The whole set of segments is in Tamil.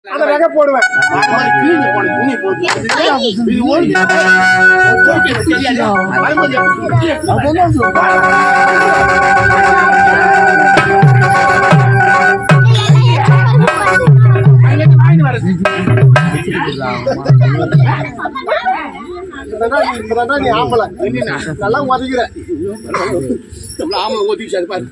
அத நகை போடுவேன். நீ ஆம்பளை நல்லா ஒதுக்கிற ஆம்பளை ஒதுக்கி பாரு.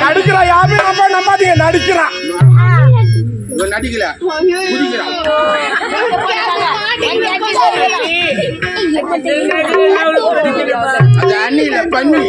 நடிக்கிறா யாரும் நம்ம நம்பாதீங்க. நடிக்கிறான் நடிக்கல அது அண்ணில பண்ணி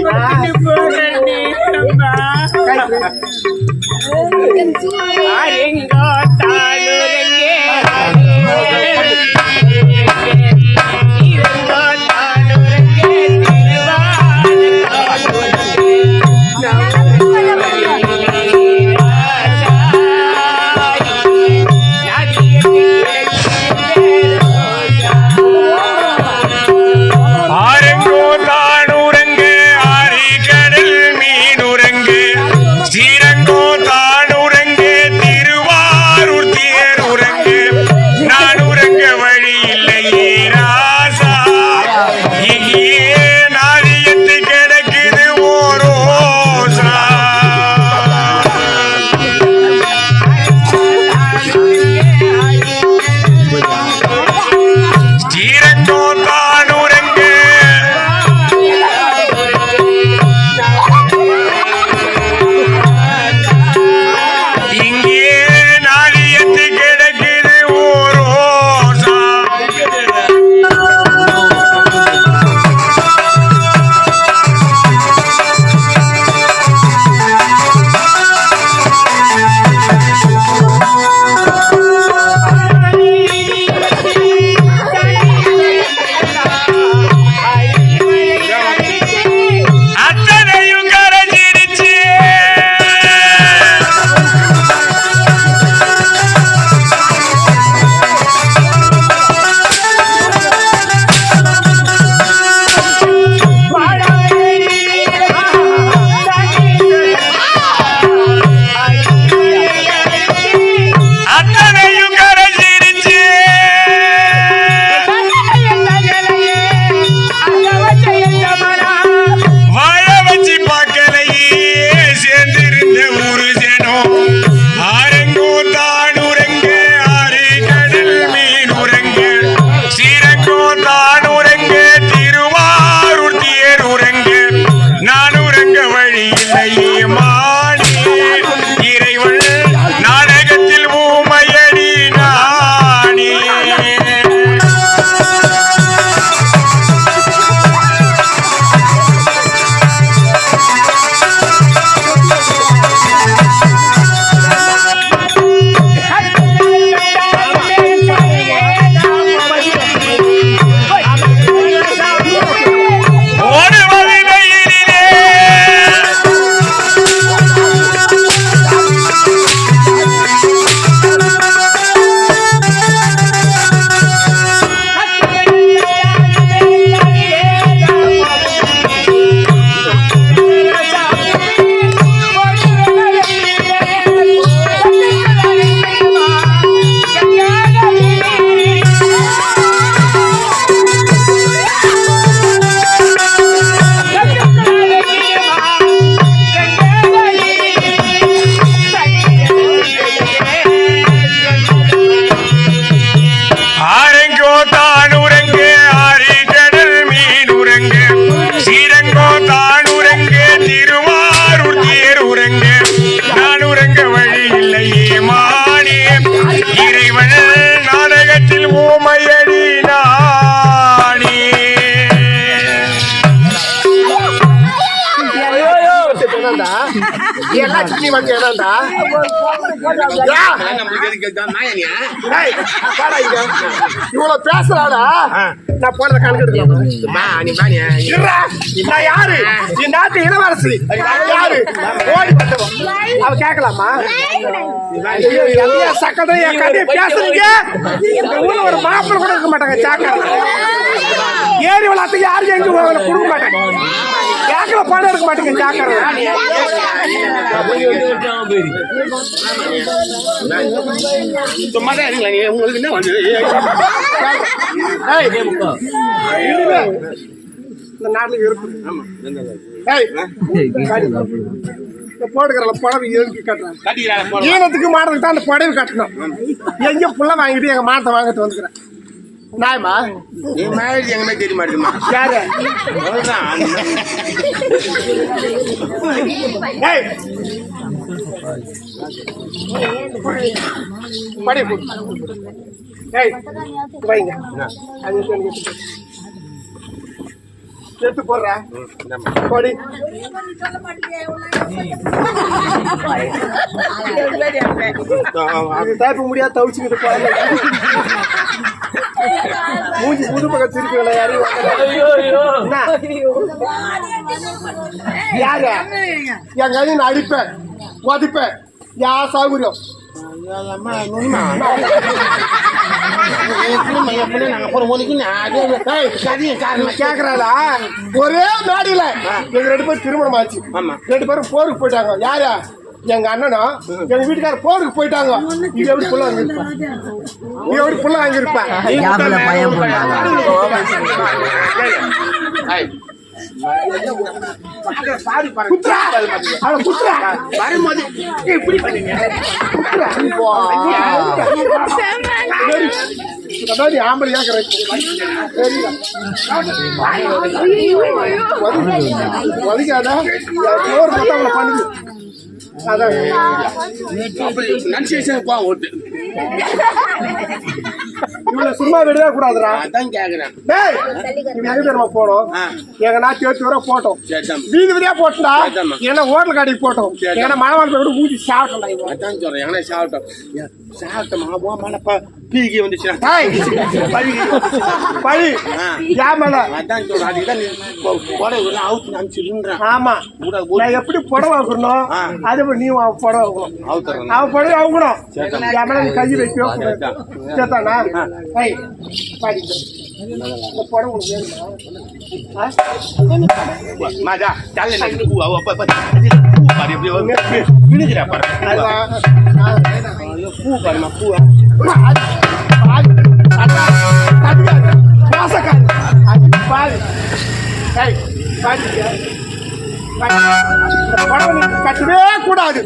இவ்வளவு பேசுறாடா நான் போறத கணக்கு யாரு நாட்டு இளவரசி யாரு ஓடி அவ கேட்கலாமா சக்கரை பேசுறீங்க ஒரு மாப்பிள்ள கூட இருக்க மாட்டாங்க சாக்கடை ஏரி வளத்துக்கு யாரும் எங்க கொடுக்க மாட்டாங்க கேட்கல படம் எடுக்க மாட்டேங்க ஜாக்கிரதை. சும்மாதான் இருங்களா நீ உங்களுக்கு என்ன வந்து இந்த நாட்டுல இருக்கு போடுகிற புடவை எதுக்கு கட்டுறாங்க? ஈனத்துக்கு மாடுறதுக்கு தான் அந்த புடவை கட்டணும். எங்க புள்ள வாங்கிட்டு எங்க மாட்டை வாங்கிட்டு வந்துக்கிறேன். நாயமா நீ மேரேஜ் எங்கமே தெரிய மாட்டேங்குமா? யாரு படி வைங்க எடுத்து போடுறேன். படி தாய்ப்பு முடியாது தவிச்சுக்கிட்டு போறாங்க. மூஞ்சி புது பக்கம் திருப்பி யாரு என் கையை நான் அடிப்பேன் உதைப்பேன். யார் சௌகரியம் கேக்குறாளா? ஒரே மேடையில எங்க 2 பேரும் திருமணம் ஆச்சு. 2 பேரும் போருக்கு போயிட்டாங்க. யாரு? எங்க அண்ணனும் எங்க வீட்டுக்கார போருக்கு போயிட்டாங்க. இது எப்படி புள்ள வாங்கிருப்பேன்? இது எப்படி புள்ள வாங்கிருப்பேன்? ஆம்பளையா வலிக்காத பண்ணுது. சும்மா வெளியே கூடாதுடா. போனோம் எங்க நான் சேர்த்து வர போட்டோம். வீதி விதியா போட்டா என்ன ஹோட்டல் கடைக்கு போட்டோம். ஏன்னா மழை வந்து கூட ஊதி சாப்பிட்டோம். பீகி வந்துச்சு பழி ஆமா. நான் எப்படி புடவை வாங்கணும் அதே மாதிரி நீ புடவை வாங்கணும். அவன் புடவை வாங்கணும். கை வைக்கணும் சேத்தானா புடவை பூ பாருமா பூ கட்டவே கூடாது.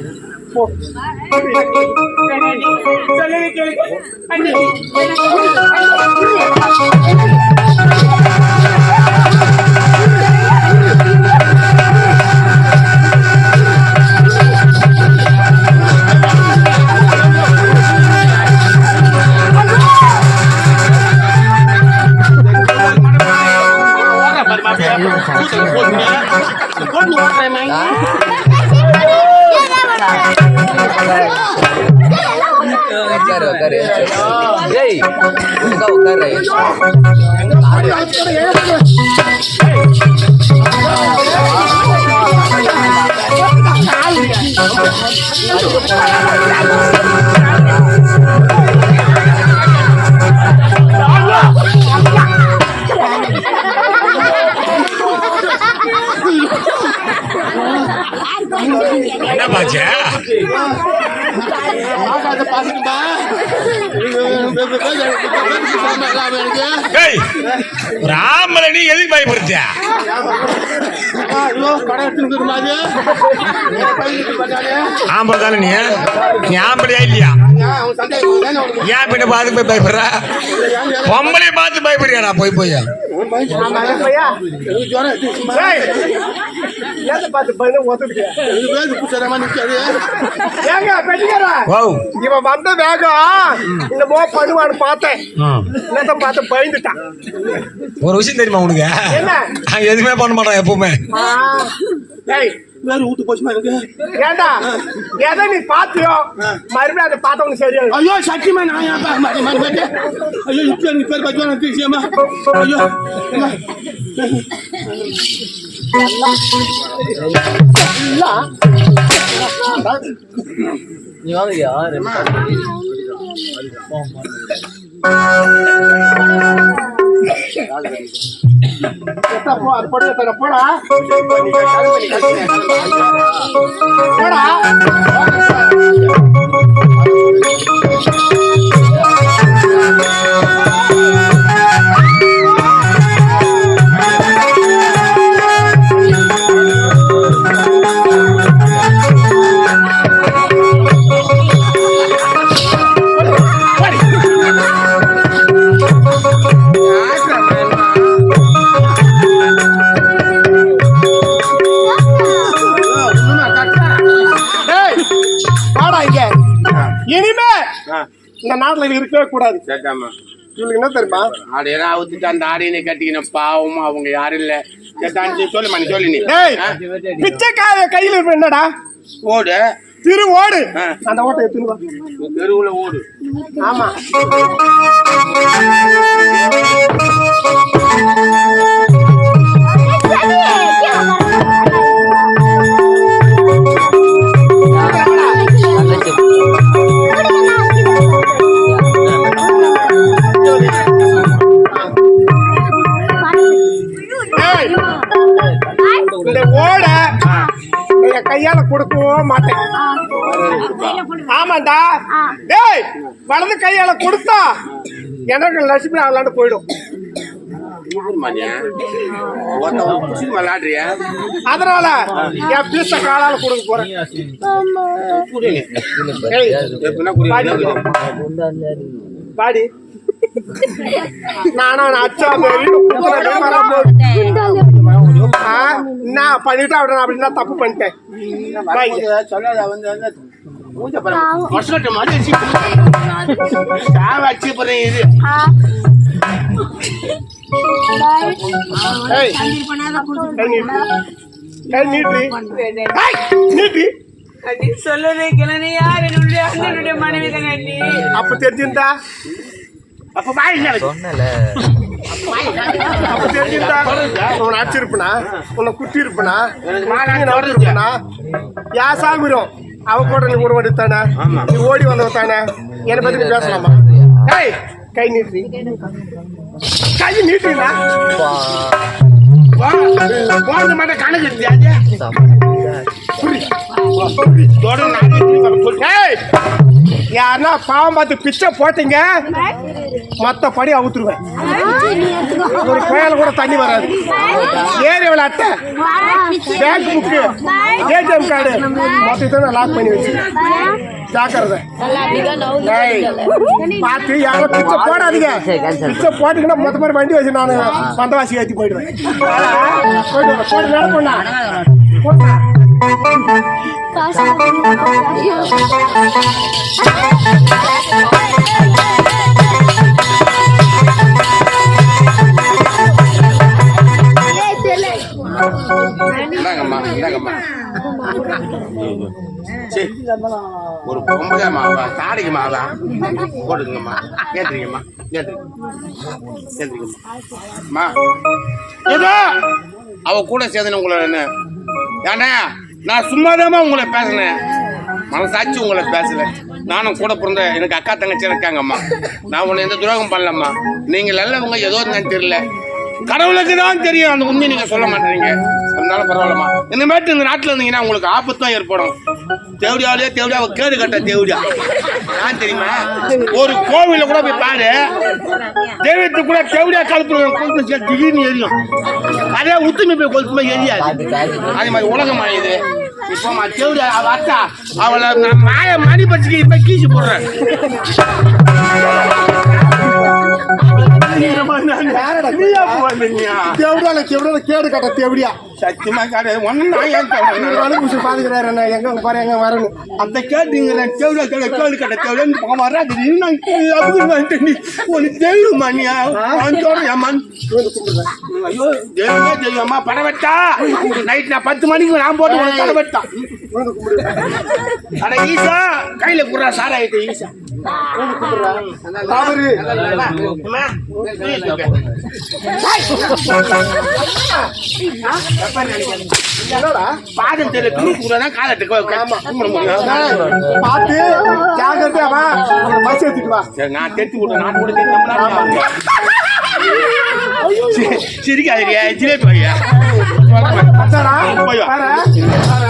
என்ன பாச்சா ராமலை நீ எதுக்கு பயப்படுத்த? ஆம்பளை தானே நீ ஆம்பளையா இல்லையா? ஏன் பின்ன பார்த்து போய் பயப்படுற? பொம்பளை பார்த்து பயப்படுறியாடா? போய் போய் இவன் வந்த வேகம் என்னமோ பண்ணுவான்னு பார்த்தேன். பார்த்து பயந்துட்டான். ஒரு விஷயம் தெரியுமா உனக்கு? எதுவுமே பண்ண மாட்டான் எப்பவுமே. வேற ஊட்டு போச்சுமா இருக்கு. ஏண்டா எதை நீ பாத்தியோ மறுபடியும் அதை பார்த்தவங்க சரியா? ஐயோ சத்தியமா நான் ஏன் பார்க்க மாட்டேன். ஐயோ இப்ப பேர் பத்தி எனக்கு தெரியுமா? ஐயோ நீ வாங்க யாரு எத்தா போ அது போட்டு எத்தனை போடா போடா இனிமே இந்த நாட்டுல இருக்கவே கூடாது. இவங்களுக்கு என்ன தெரியுமா, ஆடையா அவுத்துட்டு அந்த ஆடையினை கட்டிக்கணும் பாவமா அவங்க யாரும் இல்ல. சொல்லுமா நீ சொல்லு. நீ பிச்சைக்கார கையில இருப்ப என்னடா ஓடு திரு ஓடு அந்த ஓட்டை எடுத்துன்னு வா. தெருவுல ஓடு. ஆமா இந்த ஓட என் கையால கொடுக்கவும் மாட்டேன். ஆமாண்டா டேய், வலது கையால கொடுத்தா எனக்கு லட்சுமி ஆகலான்னு போயிடும். விளாடுறியா? அதனால என் பீச காலால கொடுக்க போறேன். பாடி நானா அச்சா நான் பண்ணிட்டு அப்படின்னா தப்பு பண்ணிட்டேன். அப்ப தெரிஞ்சிருந்தா அப்ப தெரிஞ்சிருந்தா உன்னை அடிச்சிருப்பனா, உன்னை குத்தி இருப்பனா, இருப்பனா, யா சாகுறோம் அவ கூட நீ கூட தானே, நீ ஓடி வந்தவ தானே, என்னை பத்தி நீ பேசலாமா? ஏய் கை நீட்டி, கை நீட்டுங்களா கணக்கு யாருன்னா பாவம் பார்த்து பிச்சை போட்டீங்க மத்தபடி அவுத்துருவேன். ஒரு கோயில கூட தண்ணி வராது. ஏரி விளையாட்ட பேங்க் புக்கு ஏடிஎம் கார்டு மொத்தத்தை லாக் பண்ணி வச்சு ஜாக்கிரதை பார்த்து யாரும் பிச்சை போடாதீங்க. பிச்சை போட்டீங்கன்னா மொத்த மாதிரி வண்டி வச்சு நான் பந்தவாசி ஏற்றி போயிடுவேன். போயிட்டு வேலை பண்ணா ஒரு பொம்பளை மாவா தாடிக்கு மாவா போட்டுங்கம்மா. ஏத்துறீங்கம்மா ஏத்துறீங்கம்மா. ஏதோ அவ கூட சேர்ந்து உங்களை என்ன ஏன்னா நான் சும்மாதாம்மா உங்களை பேசினேன், மனசாட்சி உங்களை பேசல. நானும் கூட பிறந்த எனக்கு அக்கா தங்கச்சி இருக்காங்கம்மா. நான் உன்னை எந்த துரோகம் பண்ணலம்மா. நீங்க நல்லவங்க ஏதோ என்னன்னு தெரியல, கடவுளுக்கு தான் தெரியும். அந்த உண்மையை நீங்க சொல்ல மாட்டேறீங்க. இருந்தாலும் பரவாயில்லம்மா. இனிமேட்டு இந்த நாட்டில் இருந்தீங்கன்னா உங்களுக்கு ஆபத்து தான் ஏற்படும். தேவடியாவிலேயே தேவடியா கேடு கட்ட தேவடியா நான் தெரியுமா? ஒரு கோவில கூட போய் பாரு, தெய்வத்துக்கு கூட தேவடியா கலப்பு திடீர்னு எரியும். அதே உத்துமை போய் கொளுத்துமா எரியாது. அதே மாதிரி உலகம் ஆயுது. இப்போ தேவடியா அவ அத்தா அவளை நான் மாய மணி பச்சுக்கு இப்ப கீச்சு போடுறேன். கேடு கட்ட தேவடியா சத்தியமா காடு ஒன்னு பாத்துக்கிறாரு எங்க பாரு எங்க வரணும் அந்த கேட்டீங்க கேடு கட்ட தேவடியா வராது. தெரியுமானியா ஐயோ தெய்வமே தெரியுமா? படம் வெட்டா நைட் நான் 10 மணிக்கு நான் போட்டு படம் வெட்டான். அட ஈசா கையில குடுறா சாராயிட்டு ஈசா பாதம் தெரியல துணிக்குதான் காலட்டு பார்த்து ஜாகிரதையாவா பஸ் எடுத்துட்டு வா. நான் தெரிஞ்சு விடுறேன். நான் கூட தெரிஞ்சு சிரிக்காதீங்க ஜிலேபி வையா அத்தாடா, போய் வா. பாரு, பாரு.